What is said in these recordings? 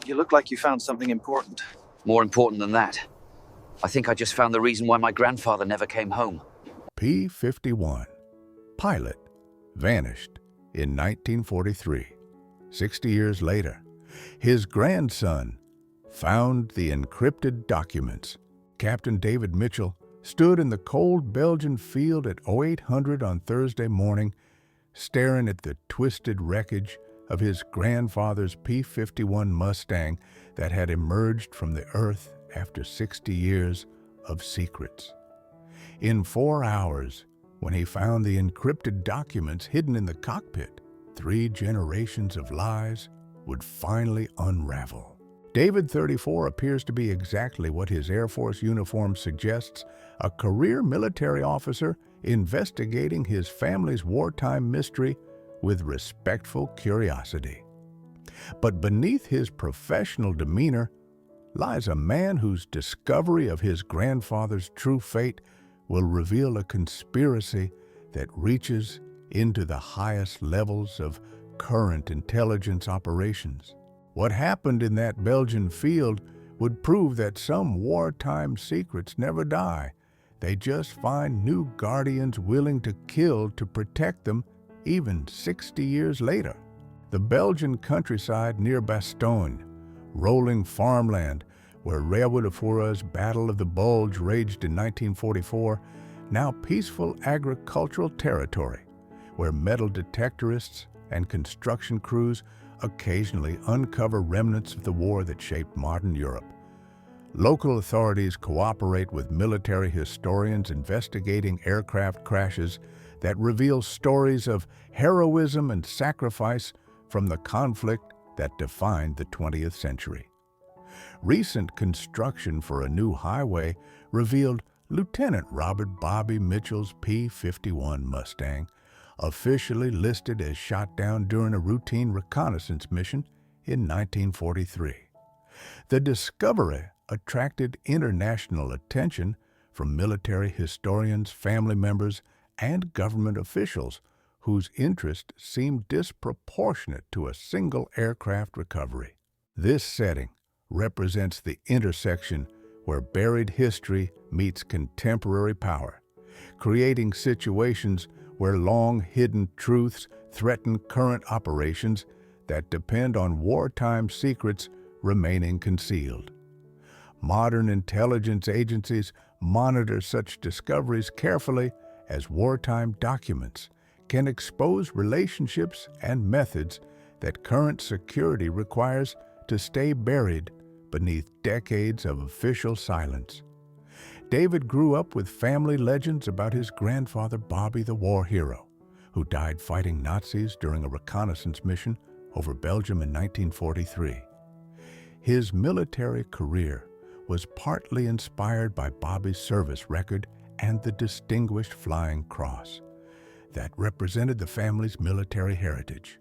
You look like you found something important. More important than that, I think I just found the reason why my grandfather never came home. P-51 pilot vanished in 1943. 60 years later, his grandson found the encrypted documents. Captain David Mitchell stood in the cold Belgian field at 0800 on Thursday morning, staring at the twisted wreckage of his grandfather's P-51 Mustang that had emerged from the earth after 60 years of secrets. In 4 hours, when he found the encrypted documents hidden in the cockpit, 3 generations of lies would finally unravel. David, 34, appears to be exactly what his Air Force uniform suggests, a career military officer investigating his family's wartime mystery with respectful curiosity. But beneath his professional demeanor lies a man whose discovery of his grandfather's true fate will reveal a conspiracy that reaches into the highest levels of current intelligence operations. What happened in that Belgian field would prove that some wartime secrets never die. They just find new guardians willing to kill to protect them even 60 years later. The Belgian countryside near Bastogne, rolling farmland where Reawoodafura's Battle of the Bulge raged in 1944, now peaceful agricultural territory where metal detectorists and construction crews occasionally uncover remnants of the war that shaped modern Europe. Local authorities cooperate with military historians investigating aircraft crashes that reveal stories of heroism and sacrifice from the conflict that defined the 20th century. Recent construction for a new highway revealed Lieutenant Robert Bobby Mitchell's P-51 Mustang, officially listed as shot down during a routine reconnaissance mission in 1943. The discovery attracted international attention from military historians, family members, and government officials whose interest seemed disproportionate to a single aircraft recovery. This setting represents the intersection where buried history meets contemporary power, creating situations where long-hidden truths threaten current operations that depend on wartime secrets remaining concealed. Modern intelligence agencies monitor such discoveries carefully, as wartime documents can expose relationships and methods that current security requires to stay buried beneath decades of official silence. David grew up with family legends about his grandfather Bobby, the war hero, who died fighting Nazis during a reconnaissance mission over Belgium in 1943. His military career was partly inspired by Bobby's service record and the Distinguished Flying Cross that represented the family's military heritage.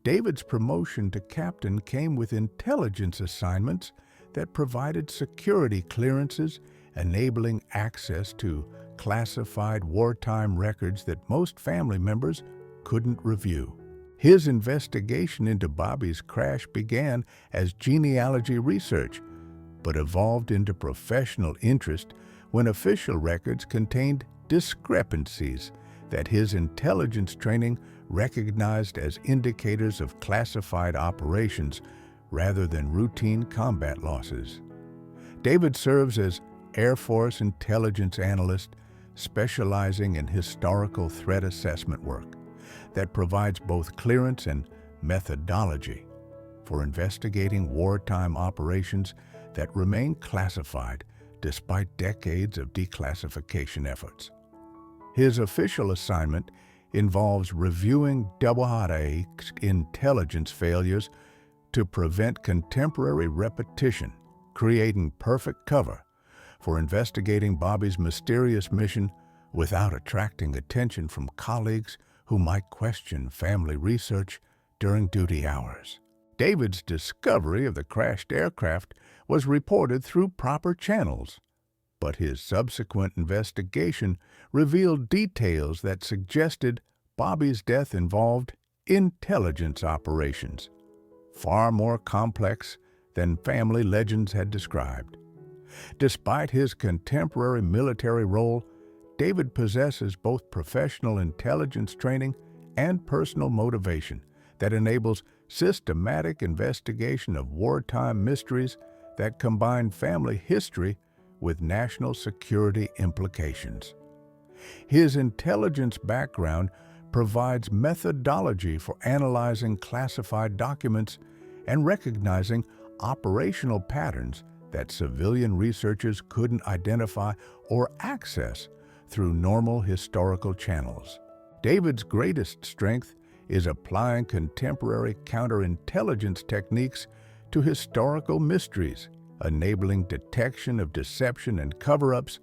David's promotion to captain came with intelligence assignments that provided security clearances, enabling access to classified wartime records that most family members couldn't review. His investigation into Bobby's crash began as genealogy research, but evolved into professional interest when official records contained discrepancies that his intelligence training recognized as indicators of classified operations rather than routine combat losses. David serves as Air Force intelligence analyst, specializing in historical threat assessment work that provides both clearance and methodology for investigating wartime operations that remain classified despite decades of declassification efforts. His official assignment involves reviewing AA intelligence failures to prevent contemporary repetition, creating perfect cover for investigating Bobby's mysterious mission without attracting attention from colleagues who might question family research during duty hours. David's discovery of the crashed aircraft was reported through proper channels, but his subsequent investigation revealed details that suggested Bobby's death involved intelligence operations, far more complex than family legends had described. Despite his contemporary military role, David possesses both professional intelligence training and personal motivation that enables systematic investigation of wartime mysteries that combine family history with national security implications. His intelligence background provides methodology for analyzing classified documents and recognizing operational patterns that civilian researchers couldn't identify or access through normal historical channels. David's greatest strength is applying contemporary counterintelligence techniques to historical mysteries, enabling detection of deception and cover-ups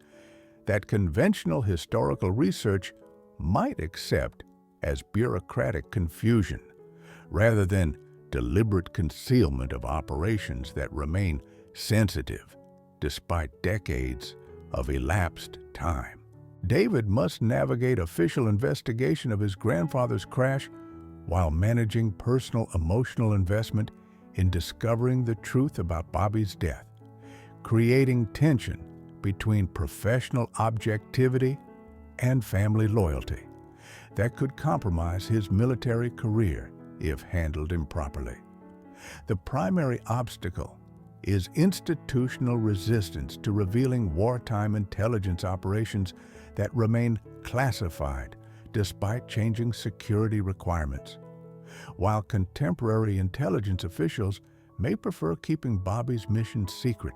that conventional historical research might accept as bureaucratic confusion, rather than deliberate concealment of operations that remain sensitive despite decades of elapsed time. David must navigate official investigation of his grandfather's crash while managing personal emotional investment in discovering the truth about Bobby's death, creating tension between professional objectivity and family loyalty that could compromise his military career if handled improperly. The primary obstacle is institutional resistance to revealing wartime intelligence operations that remain classified despite changing security requirements. While contemporary intelligence officials may prefer keeping Bobby's mission secret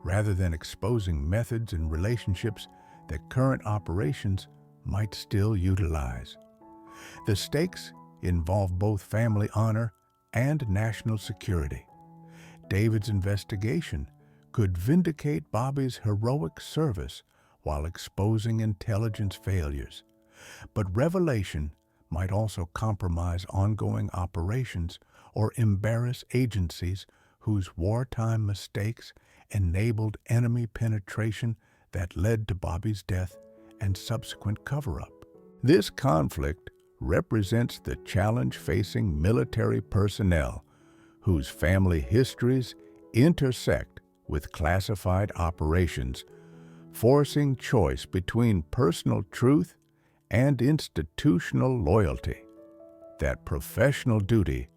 rather than exposing methods and relationships that current operations might still utilize. The stakes involve both family honor and national security. David's investigation could vindicate Bobby's heroic service while exposing intelligence failures, but revelation might also compromise ongoing operations or embarrass agencies whose wartime mistakes enabled enemy penetration that led to Bobby's death and subsequent cover-up. This conflict represents the challenge facing military personnel whose family histories intersect with classified operations, forcing choice between personal truth and institutional loyalty that professional duty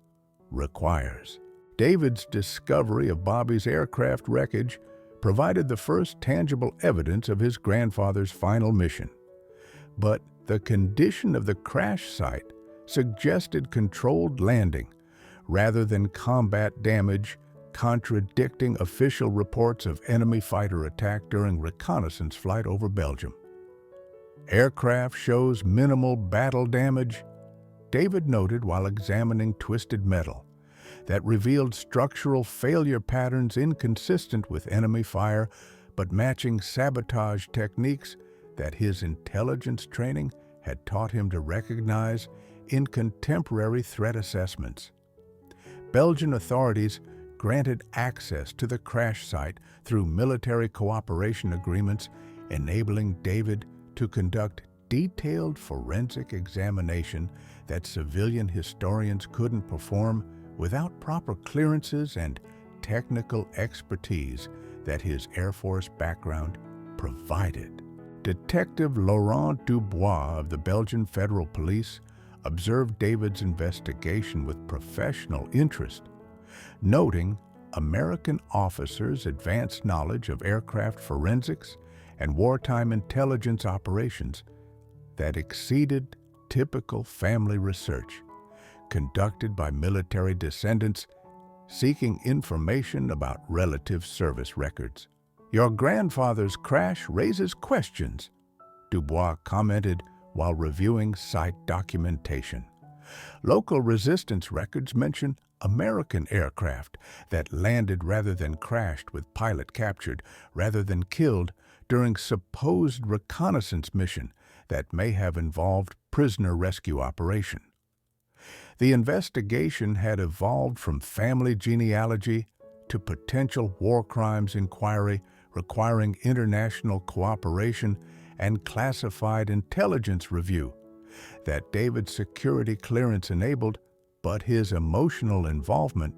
requires. David's discovery of Bobby's aircraft wreckage provided the first tangible evidence of his grandfather's final mission. But the condition of the crash site suggested controlled landing rather than combat damage, contradicting official reports of enemy fighter attack during reconnaissance flight over Belgium. Aircraft shows minimal battle damage, David noted while examining twisted metal that revealed structural failure patterns inconsistent with enemy fire but matching sabotage techniques that his intelligence training had taught him to recognize in contemporary threat assessments. Belgian authorities granted access to the crash site through military cooperation agreements, enabling David to conduct detailed forensic examination that civilian historians couldn't perform without proper clearances and technical expertise that his Air Force background provided. Detective Laurent Dubois of the Belgian Federal Police observed David's investigation with professional interest, noting American officers' advanced knowledge of aircraft forensics and wartime intelligence operations that exceeded typical family research conducted by military descendants seeking information about relative service records. "Your grandfather's crash raises questions," Dubois commented while reviewing site documentation. Local resistance records mention American aircraft that landed rather than crashed with pilot captured rather than killed during supposed reconnaissance mission that may have involved prisoner rescue operation. The investigation had evolved from family genealogy to potential war crimes inquiry requiring international cooperation and classified intelligence review that David's security clearance enabled, but his emotional involvement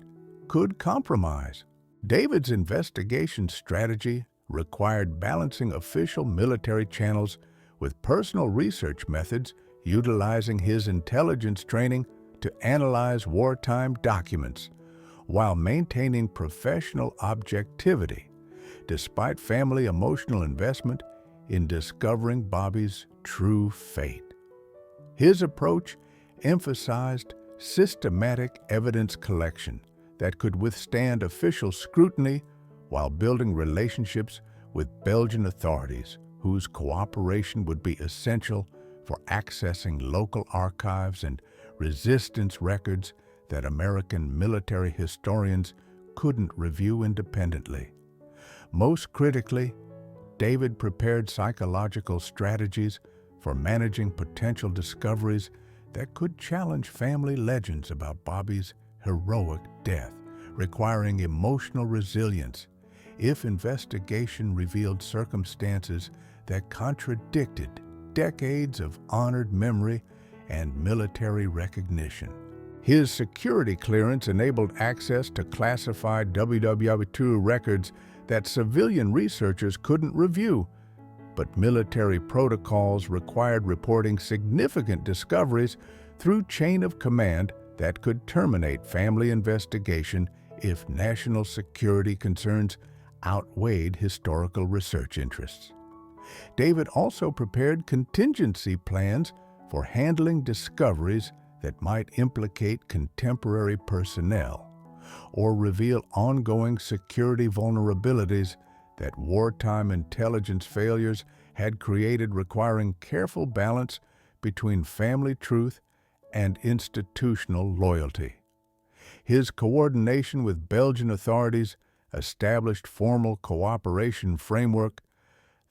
could compromise. David's investigation strategy required balancing official military channels with personal research methods, utilizing his intelligence training to analyze wartime documents while maintaining professional objectivity, despite family emotional investment in discovering Bobby's true fate. His approach emphasized systematic evidence collection that could withstand official scrutiny while building relationships with Belgian authorities whose cooperation would be essential for accessing local archives and resistance records that American military historians couldn't review independently. Most critically, David prepared psychological strategies for managing potential discoveries that could challenge family legends about Bobby's heroic death, requiring emotional resilience if investigation revealed circumstances that contradicted decades of honored memory and military recognition. His security clearance enabled access to classified WW2 records that civilian researchers couldn't review, but military protocols required reporting significant discoveries through chain of command that could terminate family investigation if national security concerns outweighed historical research interests. David also prepared contingency plans for handling discoveries that might implicate contemporary personnel or reveal ongoing security vulnerabilities that wartime intelligence failures had created, requiring careful balance between family truth and institutional loyalty. His coordination with Belgian authorities established formal cooperation framework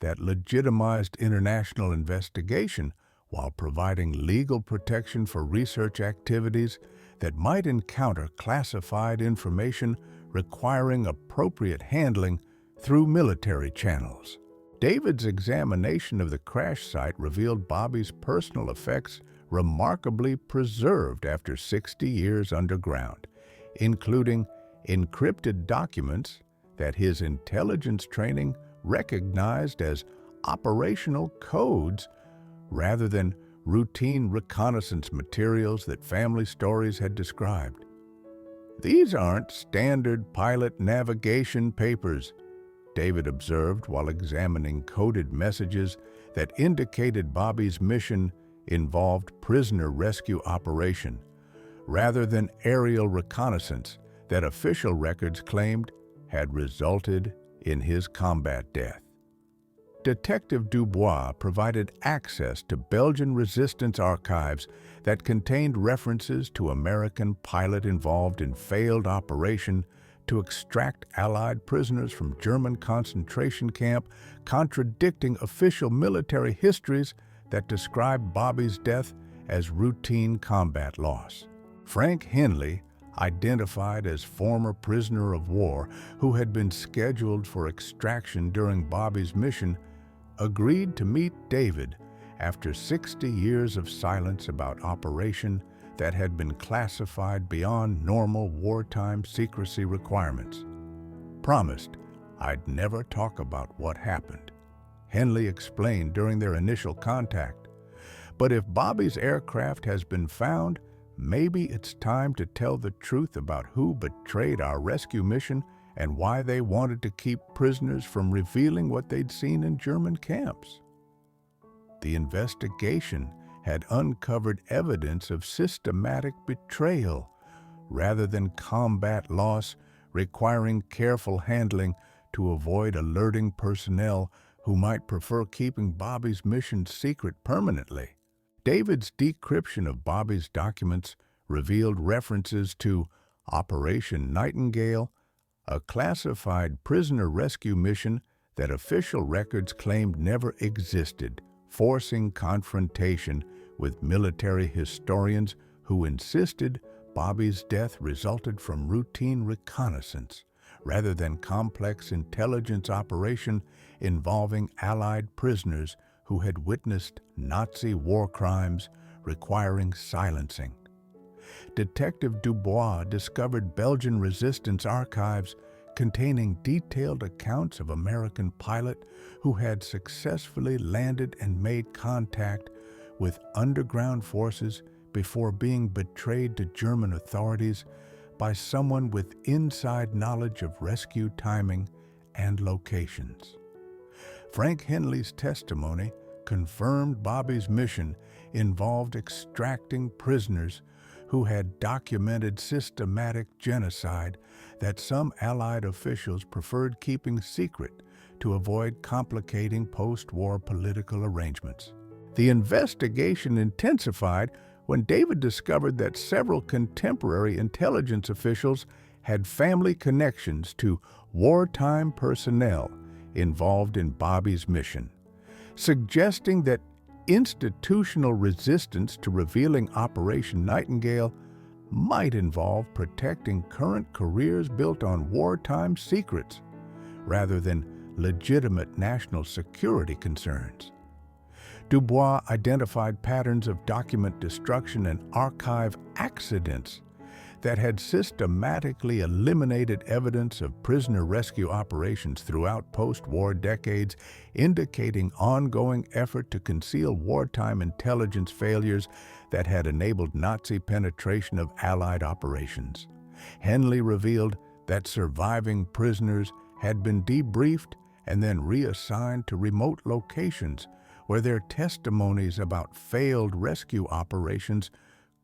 that legitimized international investigation while providing legal protection for research activities that might encounter classified information requiring appropriate handling through military channels. David's examination of the crash site revealed Bobby's personal effects remarkably preserved after 60 years underground, including encrypted documents that his intelligence training recognized as operational codes rather than routine reconnaissance materials that family stories had described. "These aren't standard pilot navigation papers," David observed while examining coded messages that indicated Bobby's mission involved prisoner rescue operation, rather than aerial reconnaissance that official records claimed had resulted in his combat death. Detective Dubois provided access to Belgian resistance archives that contained references to American pilot involved in failed operation to extract Allied prisoners from German concentration camp, contradicting official military histories that described Bobby's death as routine combat loss. Frank Henley, identified as former prisoner of war who had been scheduled for extraction during Bobby's mission, agreed to meet David after 60 years of silence about operation that had been classified beyond normal wartime secrecy requirements. "Promised I'd never talk about what happened," Henley explained during their initial contact. "But if Bobby's aircraft has been found, maybe it's time to tell the truth about who betrayed our rescue mission and why they wanted to keep prisoners from revealing what they'd seen in German camps." The investigation had uncovered evidence of systematic betrayal rather than combat loss, requiring careful handling to avoid alerting personnel who might prefer keeping Bobby's mission secret permanently. David's decryption of Bobby's documents revealed references to Operation Nightingale, a classified prisoner rescue mission that official records claimed never existed, forcing confrontation with military historians who insisted Bobby's death resulted from routine reconnaissance rather than complex intelligence operation involving Allied prisoners who had witnessed Nazi war crimes requiring silencing. Detective Dubois discovered Belgian resistance archives containing detailed accounts of American pilot who had successfully landed and made contact with underground forces before being betrayed to German authorities by someone with inside knowledge of rescue timing and locations. Frank Henley's testimony confirmed Bobby's mission involved extracting prisoners who had documented systematic genocide that some Allied officials preferred keeping secret to avoid complicating post-war political arrangements. The investigation intensified when David discovered that several contemporary intelligence officials had family connections to wartime personnel involved in Bobby's mission, suggesting that institutional resistance to revealing Operation Nightingale might involve protecting current careers built on wartime secrets rather than legitimate national security concerns. Dubois identified patterns of document destruction and archive accidents that had systematically eliminated evidence of prisoner rescue operations throughout post-war decades, indicating ongoing effort to conceal wartime intelligence failures that had enabled Nazi penetration of Allied operations. Henley revealed that surviving prisoners had been debriefed and then reassigned to remote locations where their testimonies about failed rescue operations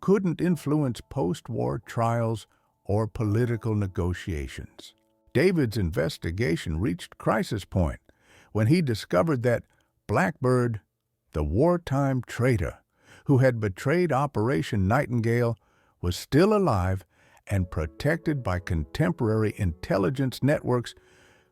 couldn't influence post-war trials or political negotiations. David's investigation reached crisis point when he discovered that Blackbird, the wartime traitor who had betrayed Operation Nightingale, was still alive and protected by contemporary intelligence networks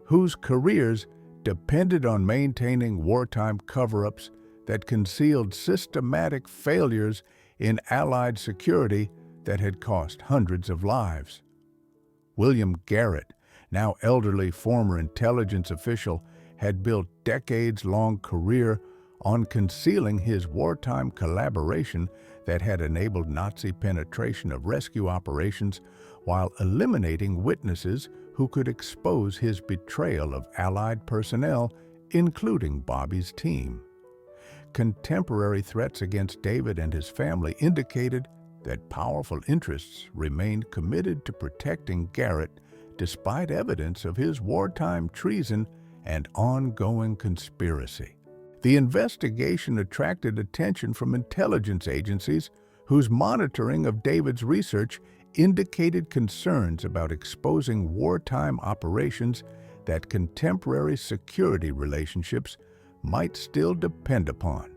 whose careers depended on maintaining wartime cover-ups that concealed systematic failures in Allied security that had cost hundreds of lives. William Garrett, now elderly former intelligence official, had built decades-long career on concealing his wartime collaboration that had enabled Nazi penetration of rescue operations while eliminating witnesses who could expose his betrayal of Allied personnel, including Bobby's team. Contemporary threats against David and his family indicated that powerful interests remained committed to protecting Garrett despite evidence of his wartime treason and ongoing conspiracy. The investigation attracted attention from intelligence agencies whose monitoring of David's research indicated concerns about exposing wartime operations that contemporary security relationships might still depend upon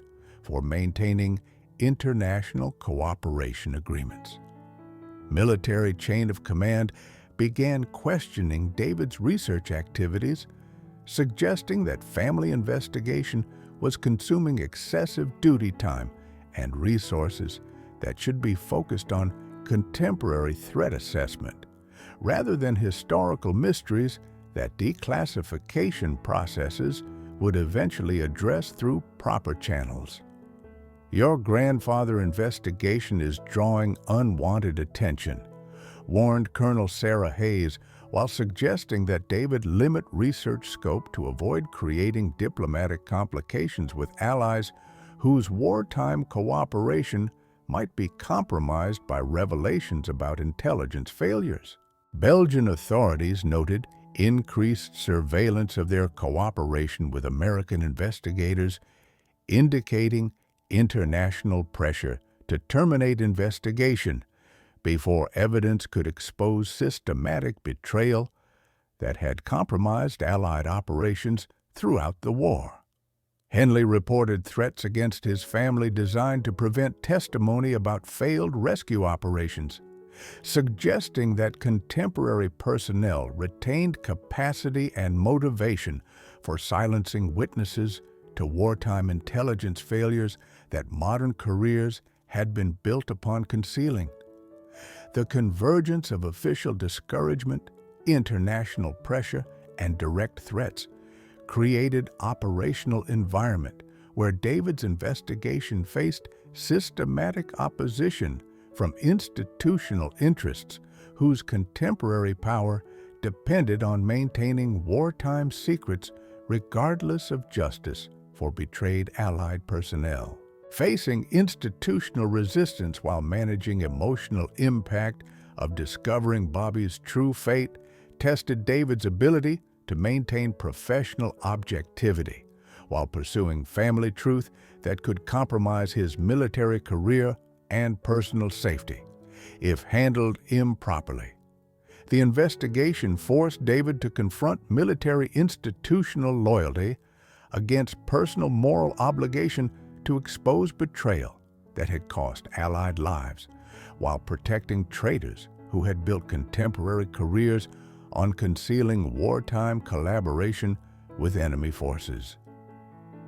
for maintaining international cooperation agreements. Military chain of command began questioning David's research activities, suggesting that family investigation was consuming excessive duty time and resources that should be focused on contemporary threat assessment, rather than historical mysteries that declassification processes would eventually address through proper channels. Your grandfather investigation is drawing unwanted attention, warned Colonel Sarah Hayes, while suggesting that David limit research scope to avoid creating diplomatic complications with allies whose wartime cooperation might be compromised by revelations about intelligence failures. Belgian authorities noted increased surveillance of their cooperation with American investigators, indicating international pressure to terminate investigation before evidence could expose systematic betrayal that had compromised Allied operations throughout the war. Henley reported threats against his family designed to prevent testimony about failed rescue operations, suggesting that contemporary personnel retained capacity and motivation for silencing witnesses to wartime intelligence failures that modern careers had been built upon concealing. The convergence of official discouragement, international pressure, and direct threats created operational environment where David's investigation faced systematic opposition from institutional interests whose contemporary power depended on maintaining wartime secrets regardless of justice for betrayed Allied personnel. Facing institutional resistance while managing emotional impact of discovering Bobby's true fate tested David's ability to maintain professional objectivity while pursuing family truth that could compromise his military career and personal safety, if handled improperly. The investigation forced David to confront military institutional loyalty against personal moral obligation to expose betrayal that had cost Allied lives, while protecting traitors who had built contemporary careers on concealing wartime collaboration with enemy forces.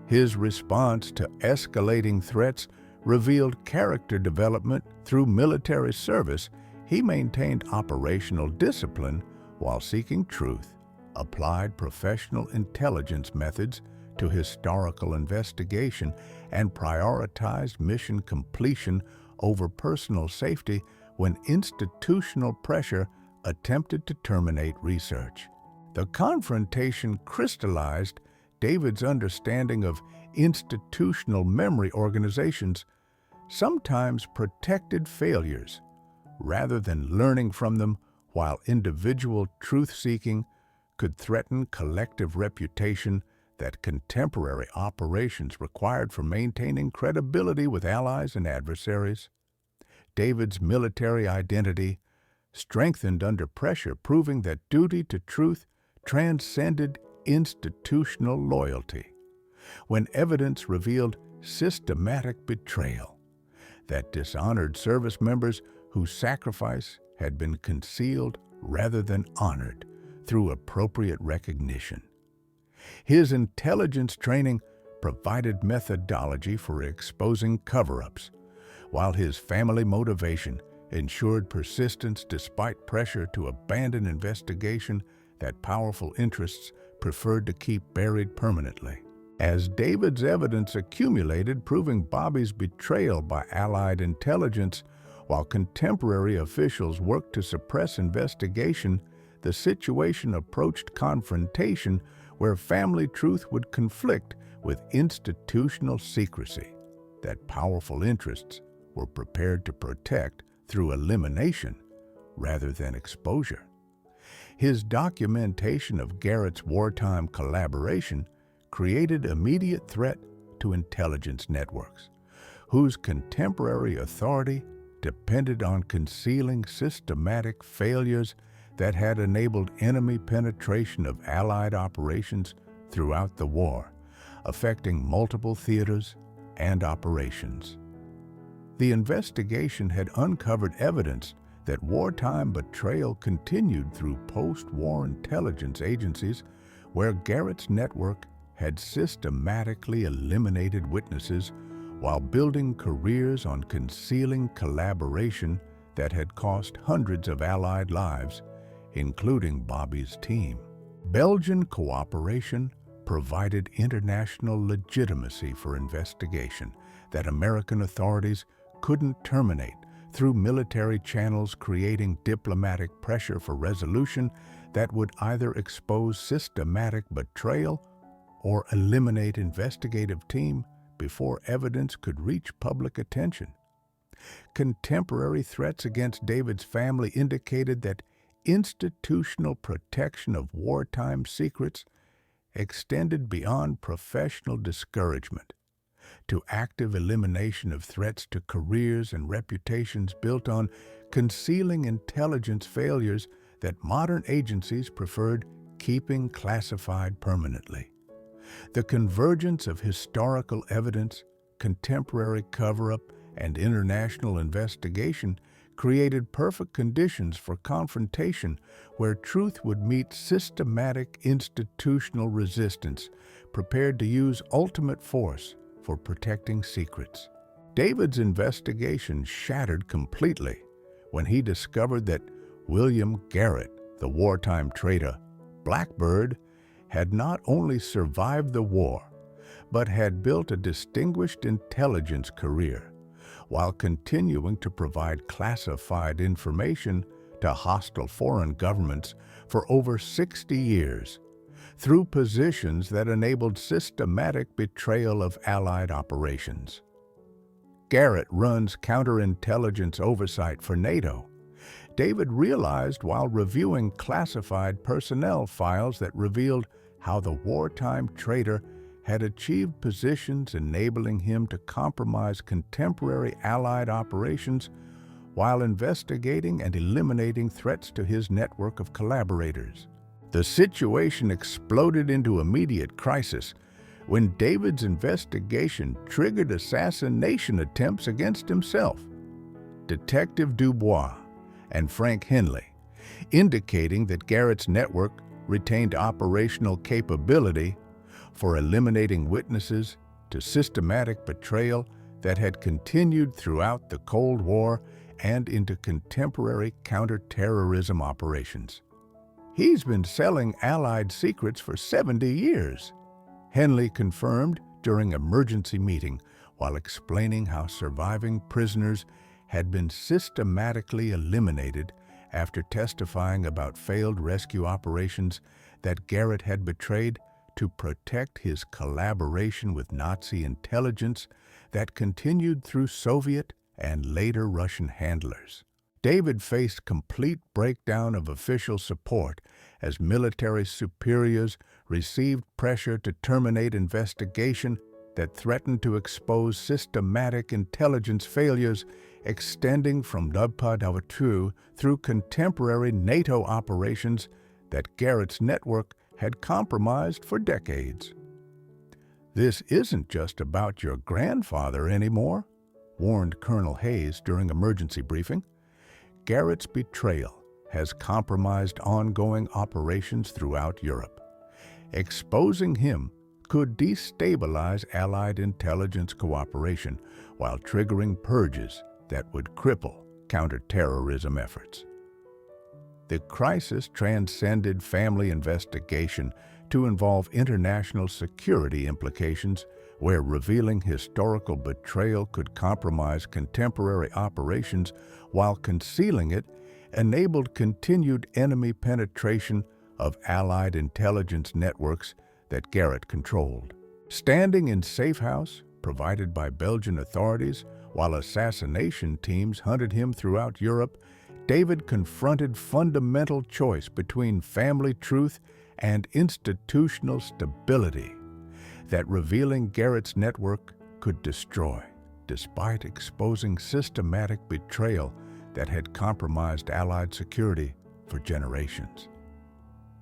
His response to escalating threats revealed character development through military service. He maintained operational discipline while seeking truth, applied professional intelligence methods to historical investigation, and prioritized mission completion over personal safety when institutional pressure attempted to terminate research. The confrontation crystallized David's understanding of institutional memory organizations, sometimes protected failures, rather than learning from them, while individual truth-seeking could threaten collective reputation that contemporary operations required for maintaining credibility with allies and adversaries. David's military identity strengthened under pressure, proving that duty to truth transcended institutional loyalty. When evidence revealed systematic betrayal that dishonored service members whose sacrifice had been concealed rather than honored through appropriate recognition. His intelligence training provided methodology for exposing cover-ups, while his family motivation ensured persistence despite pressure to abandon investigation that powerful interests preferred to keep buried permanently. As David's evidence accumulated, proving Bobby's betrayal by Allied intelligence, while contemporary officials worked to suppress investigation, the situation approached confrontation where family truth would conflict with institutional secrecy that powerful interests were prepared to protect through elimination rather than exposure. His documentation of Garrett's wartime collaboration created immediate threat to intelligence networks, whose contemporary authority depended on concealing systematic failures that had enabled enemy penetration of Allied operations throughout the war, affecting multiple theaters and operations. The investigation had uncovered evidence that wartime betrayal continued through post-war intelligence agencies, where Garrett's network had systematically eliminated witnesses while building careers on concealing collaboration that had cost hundreds of Allied lives, including Bobby's team. Belgian cooperation provided international legitimacy for investigation that American authorities couldn't terminate through military channels, creating diplomatic pressure for resolution that would either expose systematic betrayal or eliminate investigative team before evidence could reach public attention. Contemporary threats against David's family indicated that institutional protection of wartime secrets extended beyond professional discouragement to active elimination of threats to careers and reputations built on concealing intelligence failures that modern agencies preferred keeping classified permanently. The convergence of historical evidence, contemporary cover-up, and international investigation created perfect conditions for confrontation where truth would meet systematic institutional resistance, prepared to use ultimate force for protecting secrets. David's investigation shattered completely when he discovered that William Garrett, the wartime traitor Blackbird, had not only survived the war, but had built a distinguished intelligence career while continuing to provide classified information to hostile foreign governments for over 60 years through positions that enabled systematic betrayal of Allied operations. Garrett runs counterintelligence oversight for NATO. David realized while reviewing classified personnel files that revealed how the wartime traitor had achieved positions enabling him to compromise contemporary Allied operations while investigating and eliminating threats to his network of collaborators. The situation exploded into immediate crisis when David's investigation triggered assassination attempts against himself, Detective Dubois and Frank Henley, indicating that Garrett's network retained operational capability for eliminating witnesses to systematic betrayal that had continued throughout the Cold War and into contemporary counterterrorism operations. He's been selling Allied secrets for 70 years, Henley confirmed during an emergency meeting while explaining how surviving prisoners had been systematically eliminated after testifying about failed rescue operations that Garrett had betrayed to protect his collaboration with Nazi intelligence that continued through Soviet and later Russian handlers. David faced complete breakdown of official support as military superiors received pressure to terminate investigation that threatened to expose systematic intelligence failures extending from Nordpod through contemporary NATO operations that Garrett's network had compromised for decades. "This isn't just about your grandfather anymore," warned Colonel Hayes during emergency briefing. "Garrett's betrayal has compromised ongoing operations throughout Europe. Exposing him could destabilize Allied intelligence cooperation while triggering purges that would cripple counterterrorism efforts." The crisis transcended family investigation to involve international security implications, where revealing historical betrayal could compromise contemporary operations while concealing it enabled continued enemy penetration of Allied intelligence networks that Garrett controlled. Standing in safe house provided by Belgian authorities while assassination teams hunted him throughout Europe, David confronted fundamental choice between family truth and institutional stability that revealing Garrett's network could destroy, despite exposing systematic betrayal that had compromised Allied security for generations.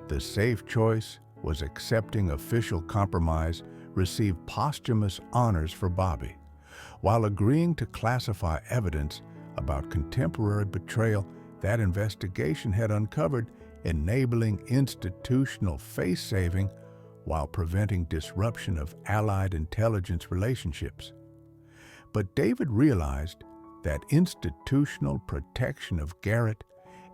The safe choice was accepting official compromise, received posthumous honors for Bobby, while agreeing to classify evidence about contemporary betrayal that investigation had uncovered, enabling institutional face-saving while preventing disruption of Allied intelligence relationships. But David realized that institutional protection of Garrett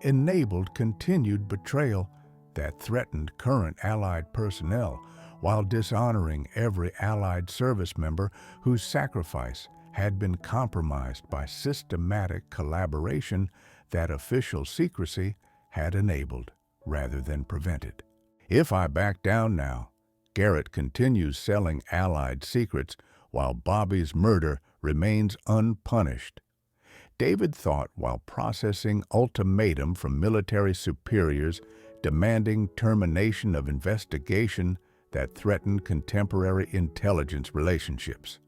enabled continued betrayal that threatened current Allied personnel while dishonoring every Allied service member whose sacrifice had been compromised by systematic collaboration that official secrecy had enabled rather than prevented. "If I back down now, Garrett continues selling Allied secrets while Bobby's murder remains unpunished," David thought while processing ultimatum from military superiors demanding termination of investigation that threatened contemporary intelligence relationships.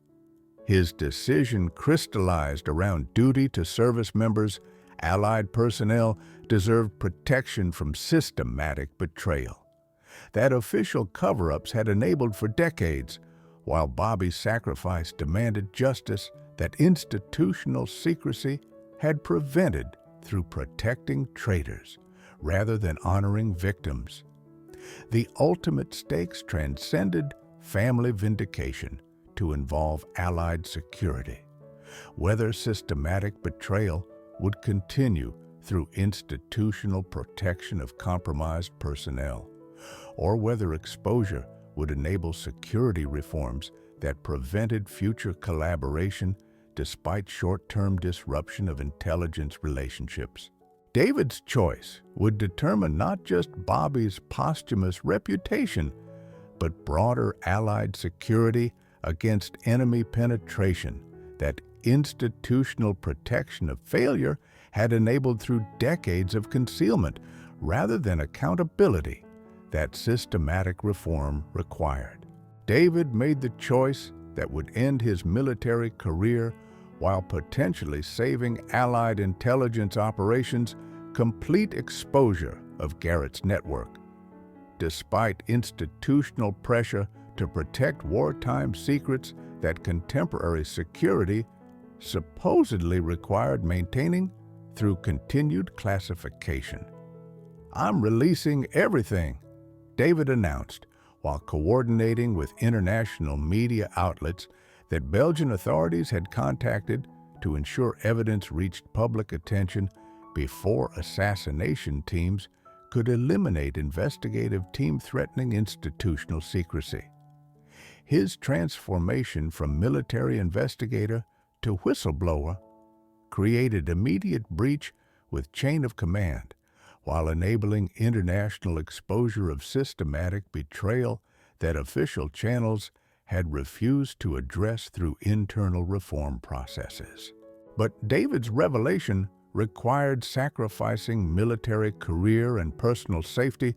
His decision crystallized around duty to service members. Allied personnel deserved protection from systematic betrayal that official cover-ups had enabled for decades, while Bobby's sacrifice demanded justice that institutional secrecy had prevented through protecting traitors rather than honoring victims. The ultimate stakes transcended family vindication to involve Allied security, whether systematic betrayal would continue through institutional protection of compromised personnel, or whether exposure would enable security reforms that prevented future collaboration despite short-term disruption of intelligence relationships. David's choice would determine not just Bobby's posthumous reputation, but broader Allied security against enemy penetration that institutional protection of failure had enabled through decades of concealment rather than accountability that systematic reform required. David made the choice that would end his military career while potentially saving Allied intelligence operations complete exposure of Garrett's network. Despite institutional pressure to protect wartime secrets that contemporary security supposedly required maintaining through continued classification. "I'm releasing everything," David announced, while coordinating with international media outlets that Belgian authorities had contacted to ensure evidence reached public attention before assassination teams could eliminate investigative team threatening institutional secrecy. His transformation from military investigator to whistleblower created immediate breach with chain of command, while enabling international exposure of systematic betrayal that official channels had refused to address through internal reform processes. But David's revelation required sacrificing military career and personal safety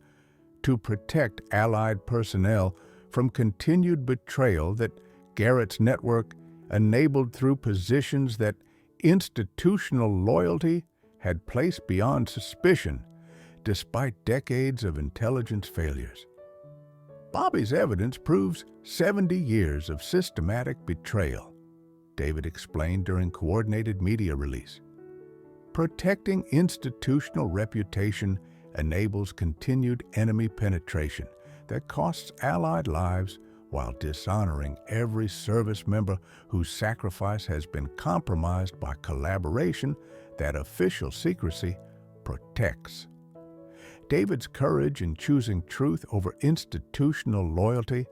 to protect Allied personnel from continued betrayal that Garrett's network enabled through positions that institutional loyalty had placed beyond suspicion despite decades of intelligence failures. Bobby's evidence proves 70 years of systematic betrayal, David explained during coordinated media release. Protecting institutional reputation enables continued enemy penetration that costs Allied lives while dishonoring every service member whose sacrifice has been compromised by collaboration that official secrecy protects. David's courage in choosing truth over institutional loyalty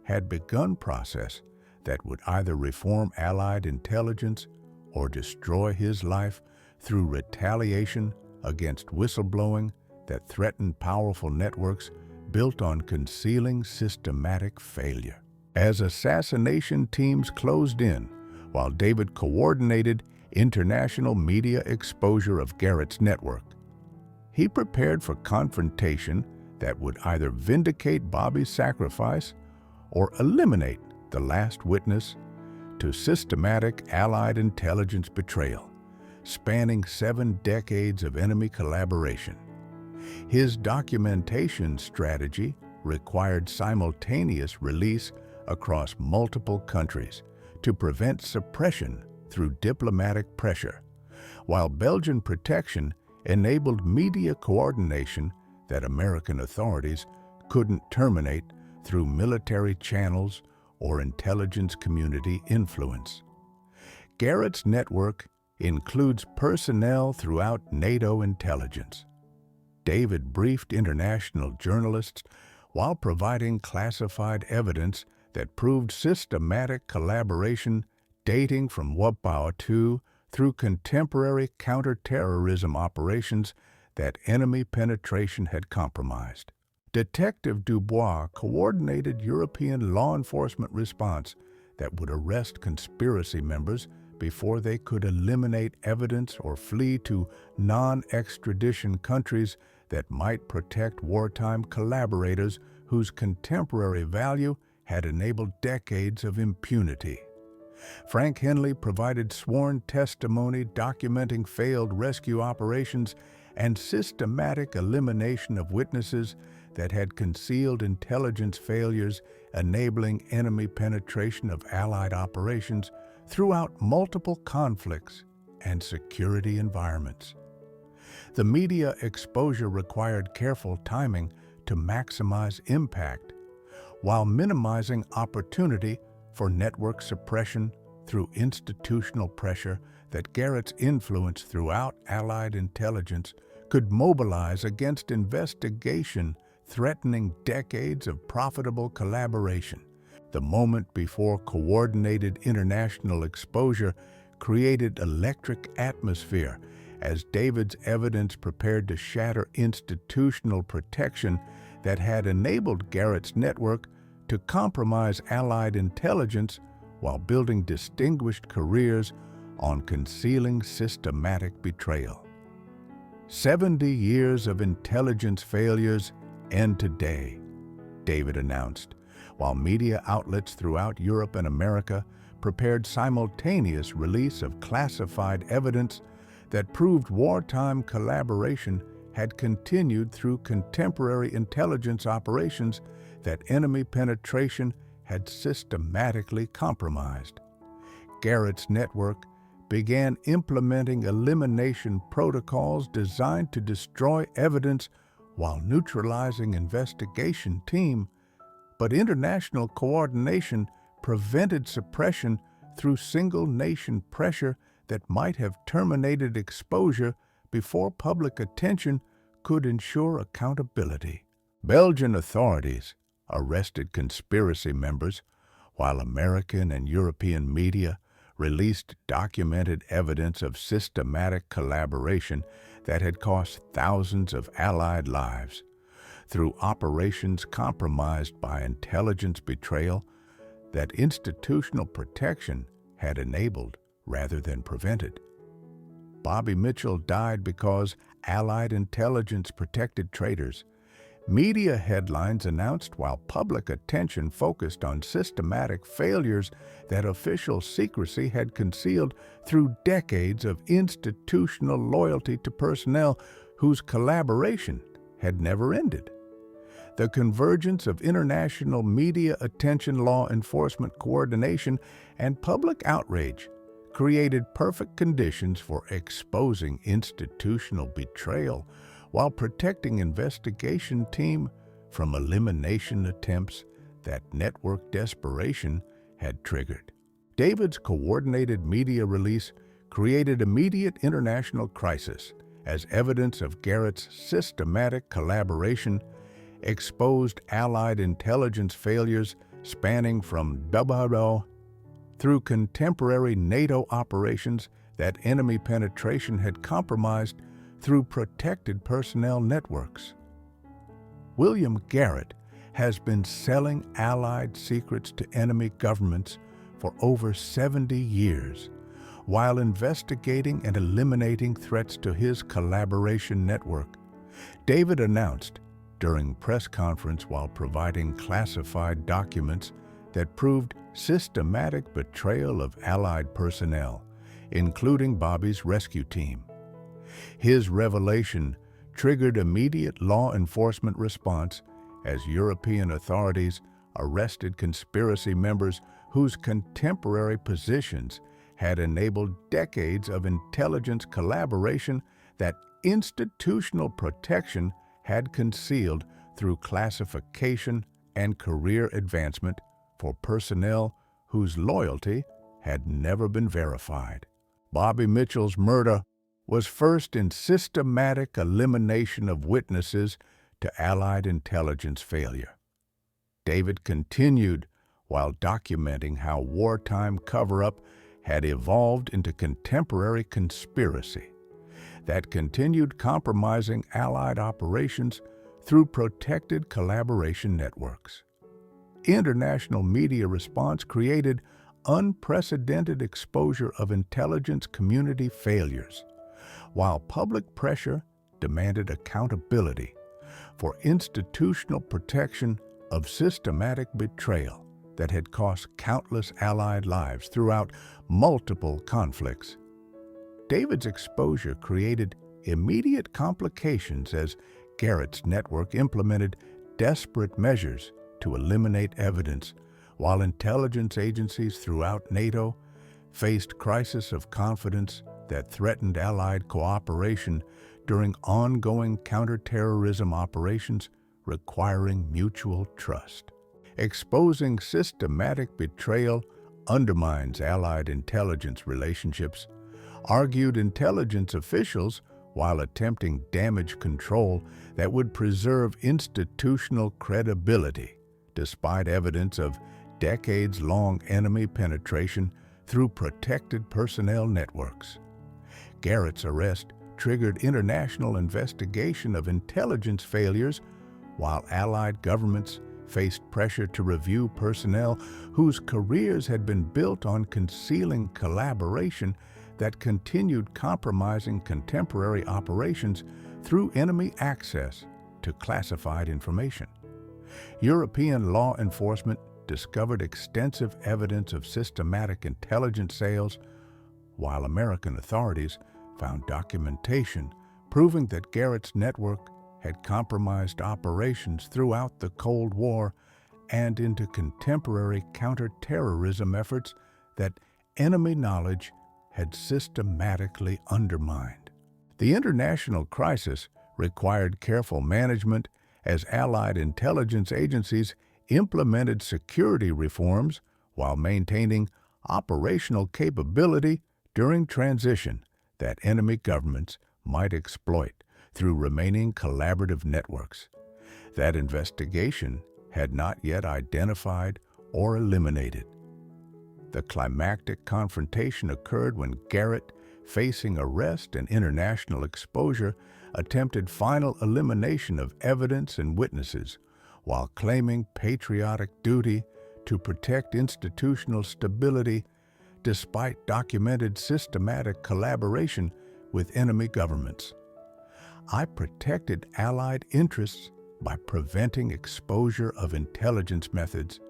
had begun a process that would either reform Allied intelligence or destroy his life through retaliation against whistleblowing that threatened powerful networks built on concealing systematic failure. As assassination teams closed in, while David coordinated international media exposure of Garrett's network, he prepared for confrontation that would either vindicate Bobby's sacrifice or eliminate the last witness to systematic Allied intelligence betrayal, spanning 7 decades of enemy collaboration. His documentation strategy required simultaneous release across multiple countries to prevent suppression through diplomatic pressure, while Belgian protection enabled media coordination that American authorities couldn't terminate through military channels or intelligence community influence. Garrett's network includes personnel throughout NATO intelligence. David briefed international journalists while providing classified evidence that proved systematic collaboration dating from World War II through contemporary counterterrorism operations that enemy penetration had compromised. Detective Dubois coordinated European law enforcement response that would arrest conspiracy members before they could eliminate evidence or flee to non-extradition countries that might protect wartime collaborators whose contemporary value had enabled decades of impunity. Frank Henley provided sworn testimony documenting failed rescue operations and systematic elimination of witnesses that had concealed intelligence failures, enabling enemy penetration of Allied operations throughout multiple conflicts and security environments. The media exposure required careful timing to maximize impact, while minimizing opportunity for network suppression through institutional pressure that Garrett's influence throughout Allied intelligence could mobilize against investigation threatening decades of profitable collaboration. The moment before coordinated international exposure created electric atmosphere as David's evidence prepared to shatter institutional protection that had enabled Garrett's network to compromise Allied intelligence while building distinguished careers on concealing systematic betrayal. 70 years of intelligence failures end today, David announced, while media outlets throughout Europe and America prepared simultaneous release of classified evidence that proved wartime collaboration had continued through contemporary intelligence operations that enemy penetration had systematically compromised. Garrett's network began implementing elimination protocols designed to destroy evidence while neutralizing investigation team, but international coordination prevented suppression through single-nation pressure that might have terminated exposure before public attention could ensure accountability. Belgian authorities arrested conspiracy members, while American and European media released documented evidence of systematic collaboration that had cost thousands of Allied lives. Through operations compromised by intelligence betrayal that institutional protection had enabled rather than prevented. Bobby Mitchell died because Allied intelligence protected traitors. Media headlines announced while public attention focused on systematic failures that official secrecy had concealed through decades of institutional loyalty to personnel whose collaboration had never ended. The convergence of international media attention, law enforcement coordination, and public outrage created perfect conditions for exposing institutional betrayal while protecting investigation team from elimination attempts that network desperation had triggered. David's coordinated media release created immediate international crisis as evidence of Garrett's systematic collaboration exposed Allied intelligence failures spanning from WRO through contemporary NATO operations that enemy penetration had compromised through protected personnel networks. William Garrett has been selling Allied secrets to enemy governments for over 70 years, while investigating and eliminating threats to his collaboration network. David announced during press conference while providing classified documents that proved systematic betrayal of Allied personnel, including Bobby's rescue team. His revelation triggered immediate law enforcement response as European authorities arrested conspiracy members whose contemporary positions had enabled decades of intelligence collaboration that institutional protection had concealed through classification and career advancement for personnel whose loyalty had never been verified. Bobby Mitchell's murder was first in systematic elimination of witnesses to Allied intelligence failure. David continued while documenting how wartime cover-up had evolved into contemporary conspiracy that continued compromising Allied operations through protected collaboration networks. International media response created unprecedented exposure of intelligence community failures, while public pressure demanded accountability for institutional protection of systematic betrayal that had cost countless Allied lives throughout multiple conflicts. David's exposure created immediate complications as Garrett's network implemented desperate measures to eliminate evidence, while intelligence agencies throughout NATO faced crisis of confidence that threatened Allied cooperation during ongoing counterterrorism operations requiring mutual trust. Exposing systematic betrayal undermines Allied intelligence relationships, argued intelligence officials while attempting damage control that would preserve institutional credibility, despite evidence of decades-long enemy penetration through protected personnel networks. Garrett's arrest triggered international investigation of intelligence failures, while Allied governments faced pressure to review personnel whose careers had been built on concealing collaboration that continued compromising contemporary operations through enemy access to classified information. European law enforcement discovered extensive evidence of systematic intelligence sales, while American authorities found documentation proving that Garrett's network had compromised operations throughout the Cold War and into contemporary counterterrorism efforts that enemy knowledge had systematically undermined. The international crisis required careful management as Allied intelligence agencies implemented security reforms while maintaining operational capability during transition that enemy governments might exploit through remaining collaborative networks. That investigation had not yet identified or eliminated. The climactic confrontation occurred when Garrett, facing arrest and international exposure, attempted final elimination of evidence and witnesses while claiming patriotic duty to protect institutional stability despite documented systematic collaboration with enemy governments. I protected Allied interests by preventing exposure of intelligence methods,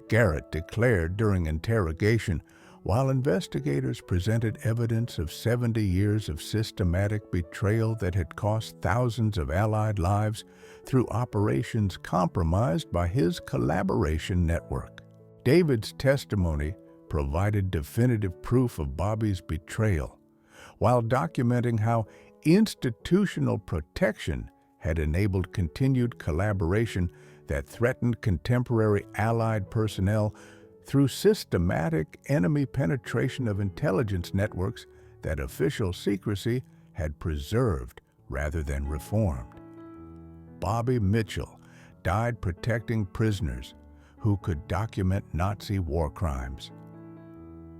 Garrett declared during interrogation, while investigators presented evidence of 70 years of systematic betrayal that had cost thousands of Allied lives through operations compromised by his collaboration network. David's testimony provided definitive proof of Bobby's betrayal, while documenting how institutional protection had enabled continued collaboration that threatened contemporary Allied personnel through systematic enemy penetration of intelligence networks that official secrecy had preserved rather than reformed. Bobby Mitchell died protecting prisoners who could document Nazi war crimes.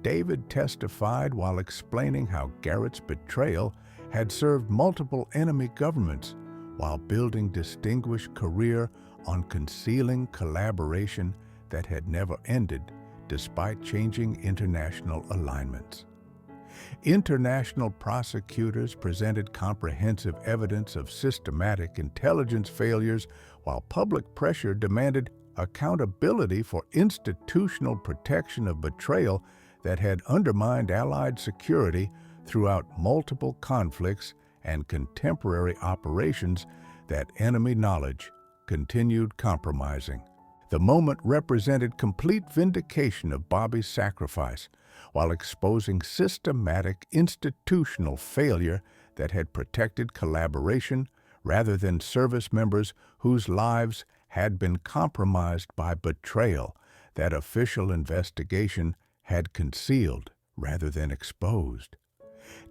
David testified while explaining how Garrett's betrayal had served multiple enemy governments while building distinguished career on concealing collaboration that had never ended despite changing international alignments. International prosecutors presented comprehensive evidence of systematic intelligence failures, while public pressure demanded accountability for institutional protection of betrayal that had undermined Allied security throughout multiple conflicts and contemporary operations that enemy knowledge continued compromising. The moment represented complete vindication of Bobby's sacrifice, while exposing systematic institutional failure that had protected collaboration rather than service members whose lives had been compromised by betrayal that official investigation had concealed rather than exposed.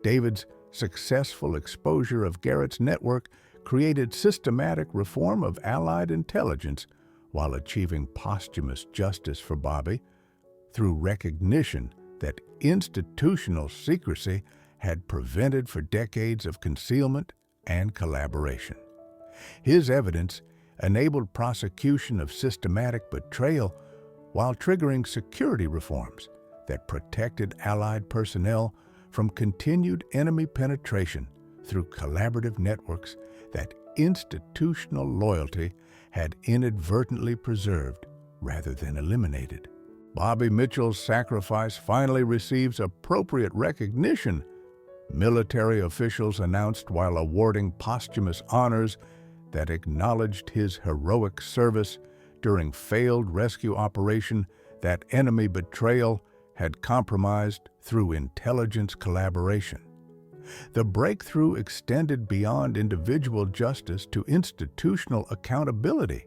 David's successful exposure of Garrett's network created systematic reform of Allied intelligence while achieving posthumous justice for Bobby through recognition that institutional secrecy had prevented for decades of concealment and collaboration. His evidence enabled prosecution of systematic betrayal while triggering security reforms that protected Allied personnel from continued enemy penetration through collaborative networks that institutional loyalty had inadvertently preserved rather than eliminated. Bobby Mitchell's sacrifice finally receives appropriate recognition, military officials announced while awarding posthumous honors that acknowledged his heroic service during failed rescue operation that enemy betrayal had compromised through intelligence collaboration. The breakthrough extended beyond individual justice to institutional accountability,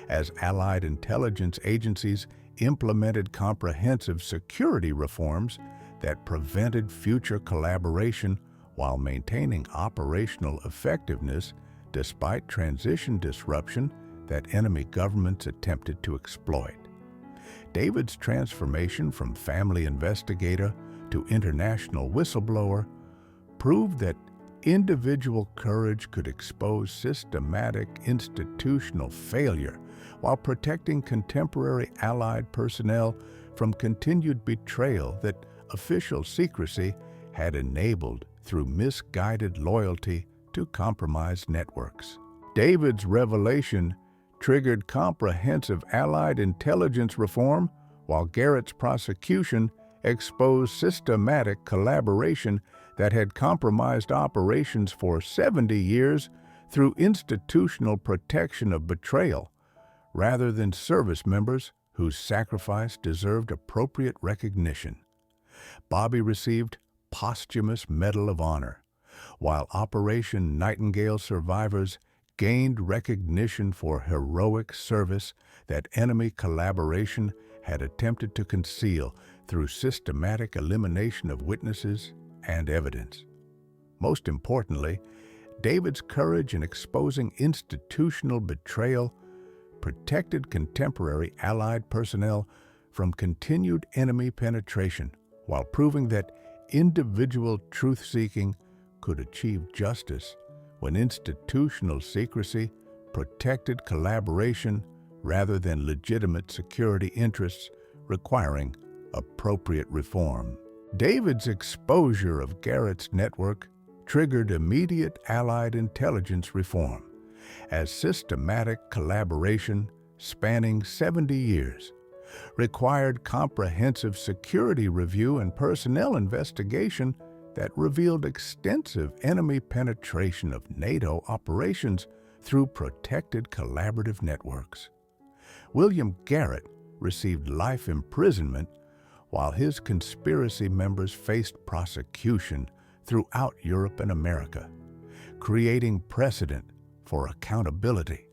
as Allied intelligence agencies implemented comprehensive security reforms that prevented future collaboration while maintaining operational effectiveness despite transition disruption that enemy governments attempted to exploit. David's transformation from family investigator to international whistleblower proved that individual courage could expose systematic institutional failure while protecting contemporary Allied personnel from continued betrayal that official secrecy had enabled through misguided loyalty to compromised networks. David's revelation triggered comprehensive Allied intelligence reform, while Garrett's prosecution exposed systematic collaboration that had compromised operations for 70 years through institutional protection of betrayal, rather than service members whose sacrifice deserved appropriate recognition. Bobby received posthumous Medal of Honor, while Operation Nightingale survivors gained recognition for heroic service that enemy collaboration had attempted to conceal through systematic elimination of witnesses and evidence. Most importantly, David's courage in exposing institutional betrayal protected contemporary Allied personnel from continued enemy penetration, while proving that individual truth-seeking could achieve justice when institutional secrecy protected collaboration rather than legitimate security interests requiring appropriate reform. David's exposure of Garrett's network triggered immediate Allied intelligence reform, as systematic collaboration spanning 70 years required comprehensive security review and personnel investigation that revealed extensive enemy penetration of NATO operations through protected collaborative networks. William Garrett received life imprisonment, while his conspiracy members faced prosecution throughout Europe and America, creating precedent for accountability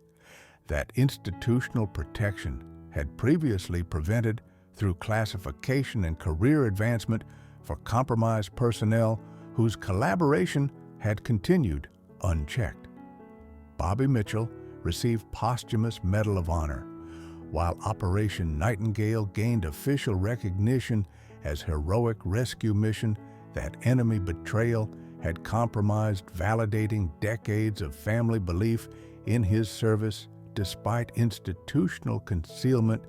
that institutional protection had previously prevented through classification and career advancement for compromised personnel whose collaboration had continued unchecked. Bobby Mitchell received posthumous Medal of Honor, while Operation Nightingale gained official recognition as heroic rescue mission that enemy betrayal had compromised, validating decades of family belief in his service despite institutional concealment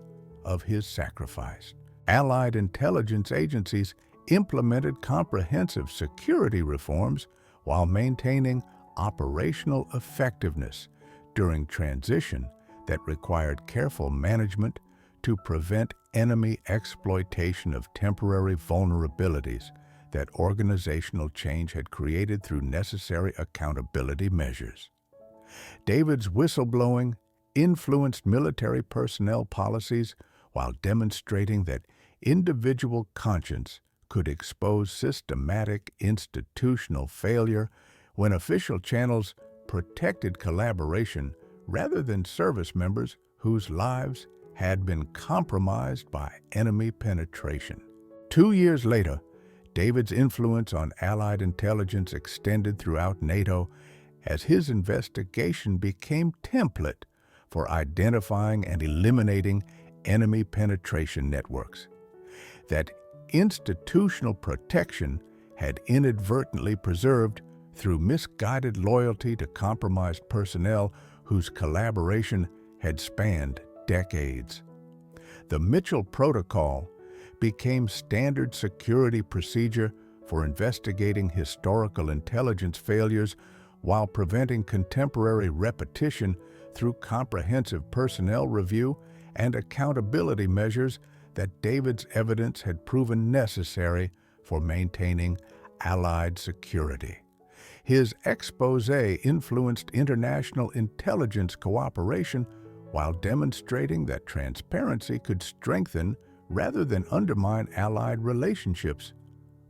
of his sacrifice. Allied intelligence agencies implemented comprehensive security reforms while maintaining operational effectiveness during transition that required careful management to prevent enemy exploitation of temporary vulnerabilities that organizational change had created through necessary accountability measures. David's whistleblowing influenced military personnel policies while demonstrating that individual conscience could expose systematic institutional failure when official channels protected collaboration rather than service members whose lives had been compromised by enemy penetration. 2 years later, David's influence on Allied intelligence extended throughout NATO as his investigation became template for identifying and eliminating enemy penetration networks that institutional protection had inadvertently preserved through misguided loyalty to compromised personnel whose collaboration had spanned decades. The Mitchell Protocol became standard security procedure for investigating historical intelligence failures while preventing contemporary repetition through comprehensive personnel review and accountability measures that David's evidence had proven necessary for maintaining Allied security. His expose influenced international intelligence cooperation while demonstrating that transparency could strengthen rather than undermine Allied relationships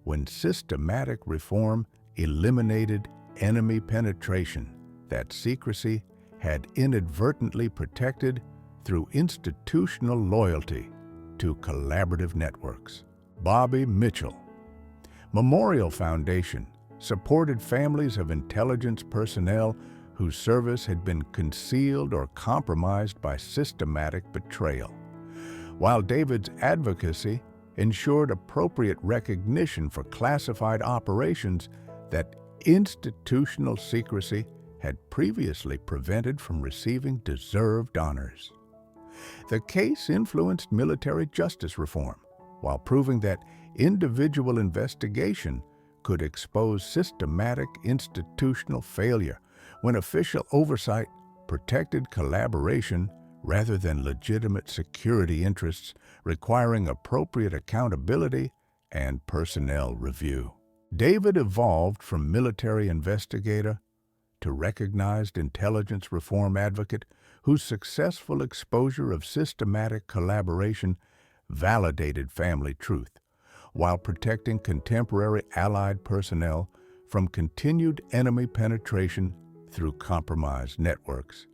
when systematic reform eliminated enemy penetration that secrecy had inadvertently protected through institutional loyalty to collaborative networks. Bobby Mitchell. Memorial Foundation supported families of intelligence personnel whose service had been concealed or compromised by systematic betrayal, while David's advocacy ensured appropriate recognition for classified operations that institutional secrecy had previously prevented from receiving deserved honors. The case influenced military justice reform, while proving that individual investigation could expose systematic institutional failure when official oversight protected collaboration rather than legitimate security interests requiring appropriate accountability and personnel review. David evolved from military investigator to recognized intelligence reform advocate whose successful exposure of systematic collaboration validated family truth, while protecting contemporary Allied personnel from continued enemy penetration through compromised networks.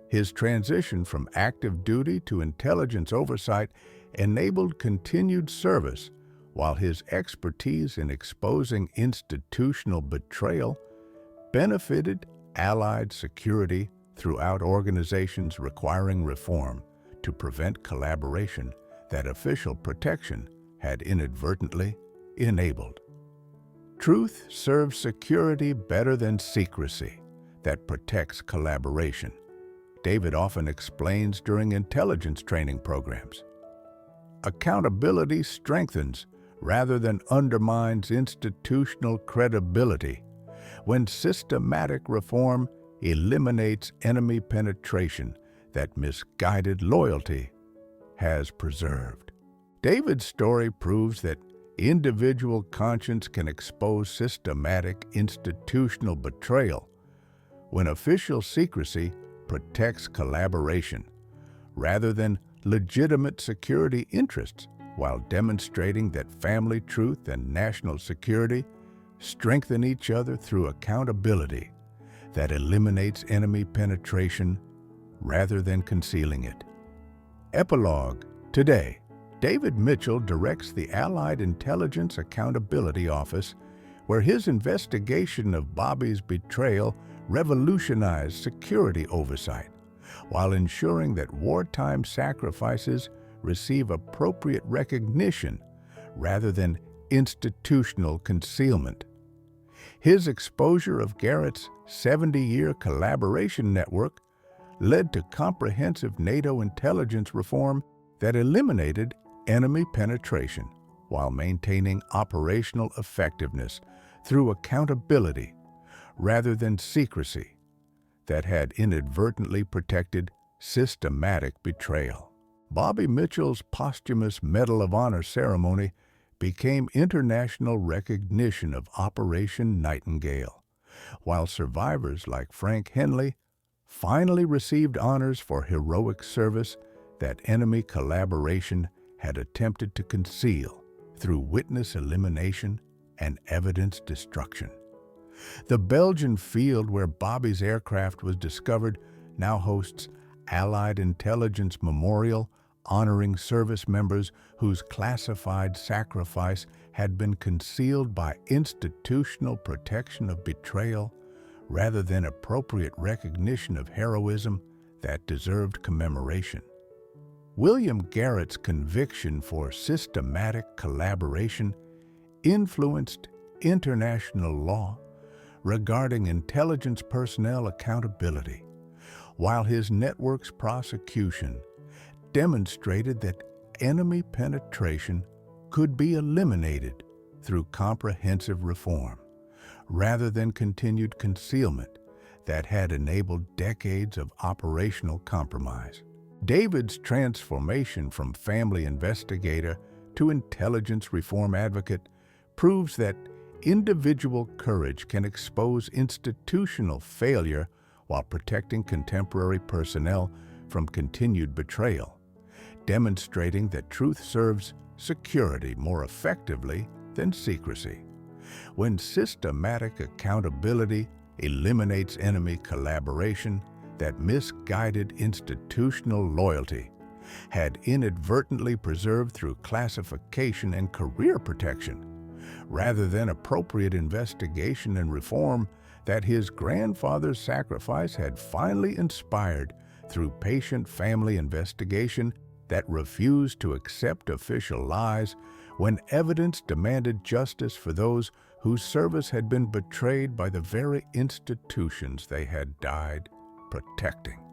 His transition from active duty to intelligence oversight enabled continued service, while his expertise in exposing institutional betrayal benefited Allied security throughout organizations requiring reform to prevent collaboration that official protection had inadvertently enabled. Truth serves security better than secrecy that protects collaboration, David often explains during intelligence training programs. Accountability strengthens rather than undermines institutional credibility when systematic reform eliminates enemy penetration that misguided loyalty has preserved. David's story proves that individual conscience can expose systematic institutional betrayal when official secrecy protects collaboration rather than legitimate security interests, while demonstrating that family truth and national security strengthen each other through accountability that eliminates enemy penetration rather than concealing it. Epilogue. Today, David Mitchell directs the Allied Intelligence Accountability Office, where his investigation of Bobby's betrayal revolutionized security oversight, while ensuring that wartime sacrifices receive appropriate recognition rather than institutional concealment. His exposure of Garrett's 70-year collaboration network led to comprehensive NATO intelligence reform that eliminated enemy penetration while maintaining operational effectiveness through accountability rather than secrecy that had inadvertently protected systematic betrayal. Bobby Mitchell's posthumous Medal of Honor ceremony became international recognition of Operation Nightingale, while survivors like Frank Henley finally received honors for heroic service that enemy collaboration had attempted to conceal through witness elimination and evidence destruction. The Belgian field where Bobby's aircraft was discovered now hosts Allied Intelligence Memorial, honoring service members whose classified sacrifice had been concealed by institutional protection of betrayal rather than appropriate recognition of heroism that deserved commemoration. William Garrett's conviction for systematic collaboration influenced international law regarding intelligence personnel accountability, while his network's prosecution demonstrated that enemy penetration could be eliminated through comprehensive reform, rather than continued concealment that had enabled decades of operational compromise. David's transformation from family investigator to intelligence reform advocate proves that individual courage can expose institutional failure while protecting contemporary personnel from continued betrayal, demonstrating that truth serves security more effectively than secrecy. When systematic accountability eliminates enemy collaboration that misguided institutional loyalty had inadvertently preserved through classification and career protection, rather than appropriate investigation and reform that his grandfather's sacrifice had finally inspired through patient family investigation that refused to accept official lies when evidence demanded justice for those whose service had been betrayed by the very institutions they had died protecting.